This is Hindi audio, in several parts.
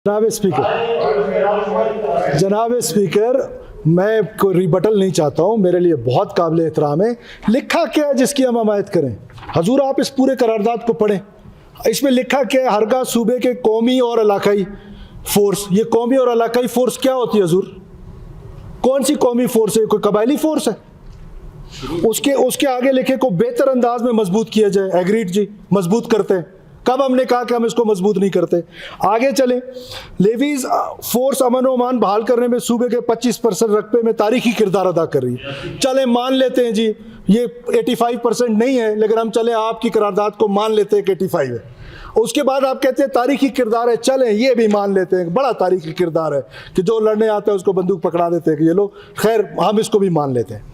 जनाब स्पीकर, मैं कोई रिबटल नहीं चाहता हूँ, मेरे लिए बहुत काबिल एहतराम है। लिखा क्या है जिसकी हम हमायत करें? हजूर आप इस पूरे करारदाद को पढ़ें, इसमें लिखा क्या है? हरगा सूबे के कौमी और इलाकाई फोर्स। ये कौमी और इलाकाई फोर्स क्या होती है हजूर? कौन सी कौमी फोर्स है? कोई कबायली फोर्स है? उसके आगे लिखे को बेहतर अंदाज में मजबूत किया जाए। एग्रीड जी, मजबूत करते हैं। कब हमने कहा कि हम इसको मजबूत नहीं करते? आगे चले, लेवीज फोर्स अमन व अमान बहाल करने में सूबे के 25% रकबे में तारीखी किरदार अदा कर रही है। चले मान लेते हैं जी ये 85% नहीं है, लेकिन हम चले आपकी करारदाद को मान लेते हैं कि 85 है। उसके बाद आप कहते हैं तारीखी किरदार है, चलें ये भी मान लेते हैं बड़ा तारीखी किरदार है कि जो लड़ने आता है उसको बंदूक पकड़ा देते हैं कि ये लो, खैर हम इसको भी मान लेते हैं।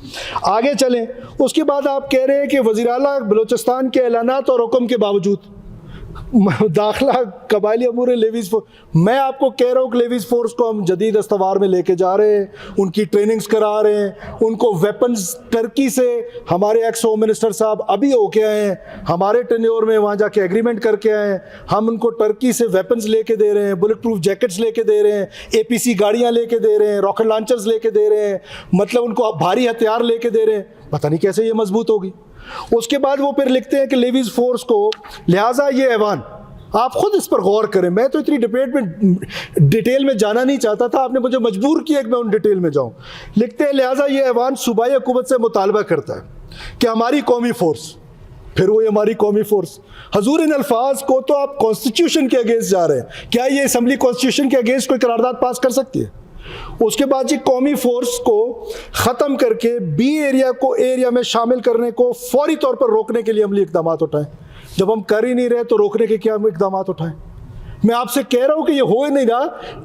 आगे चलें, उसके बाद आप कह रहे हैं कि वज़ीर आला बलूचिस्तान के ऐलानात और हुक्म के बावजूद दाखिला कबायली अमूर लेवीज फोर्स। मैं आपको कह रहा हूँ कि लेवीज फोर्स को हम जदीद अस्तवार में लेके जा रहे हैं, उनकी ट्रेनिंग्स करा रहे हैं, उनको वेपन्स टर्की से हमारे एक्स होम मिनिस्टर साहब अभी होके आए हैं, हमारे टेन्योर में वहाँ जाके एग्रीमेंट करके आए हैं। हम उनको टर्की से वेपन्स लेके दे रहे हैं, बुलेट प्रूफ जैकेट्स लेके दे रहे हैं, APC गाड़ियाँ लेके दे रहे हैं, रॉकेट लॉन्चर्स लेके दे रहे हैं, मतलब उनको भारी हथियार लेके दे रहे हैं। पता नहीं कैसे ये मजबूत होगी। उसके बाद वो फिर लिखते हैं कि लेवीज फोर्स को लिहाजा ये ऐवान, आप खुद इस पर गौर करें। मैं तो इतनी डिटेल में जाना नहीं चाहता था, आपने मुझे मजबूर किया कि मैं उन डिटेल में जाऊं। लिखते हैं लिहाजा ये ऐवान सूबाई हुकूमत से मुतालबा करता है कि हमारी कौमी फोर्स, फिर वो हमारी कौमी फोर्स। हजूर इन अल्फाज को तो आप कॉन्स्टिट्यूशन के अगेंस्ट जा रहे हैं। क्या ये असम्बली कॉन्स्टिट्यूशन के अगेंस्ट कोई करारदाद पास कर सकती है? उसके बाद जी कौमी फोर्स को ख़त्म करके B एरिया को A एरिया में शामिल करने को फौरी तौर पर रोकने के लिए अमली इक़दाम उठाएं। जब हम कर ही नहीं रहे तो रोकने के क्या इक़दाम उठाएं? मैं आपसे कह रहा हूं कि ये हो ही नहीं रहा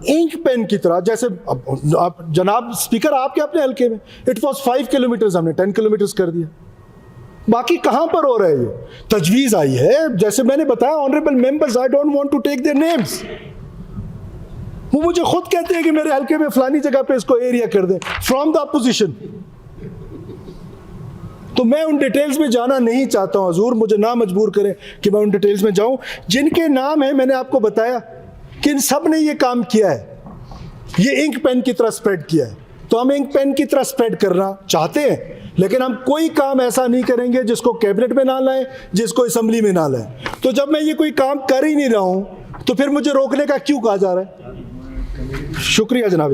इंक पेन की तरह। जैसे आप जनाब स्पीकर, आपके अपने हल्के में इट वॉज 5 किलोमीटर्स, हमने 10 किलोमीटर्स कर दिया। बाकी कहां पर हो रहा है? ये तजवीज़ आई है, जैसे मैंने बताया honourable members, I don't want to take their names. वो मुझे खुद कहते हैं कि मेरे हल्के में फलानी जगह पे इसको एरिया कर दें फ्रॉम द अपोजिशन। तो मैं उन डिटेल्स में जाना नहीं चाहता हूं हजूर, मुझे ना मजबूर करें कि मैं उन डिटेल्स में जाऊं। जिनके नाम है मैंने आपको बताया कि इन सब ने ये काम किया है, ये इंक पेन की तरह स्प्रेड किया है। तो हम इंक पेन की तरह स्प्रेड करना चाहते हैं, लेकिन हम कोई काम ऐसा नहीं करेंगे जिसको कैबिनेट में ना लाएं, जिसको असम्बली में ना लाएं। तो जब मैं ये कोई काम कर ही नहीं रहा हूं तो फिर मुझे रोकने का क्यों कहा जा रहा है? शुक्रिया जनाब।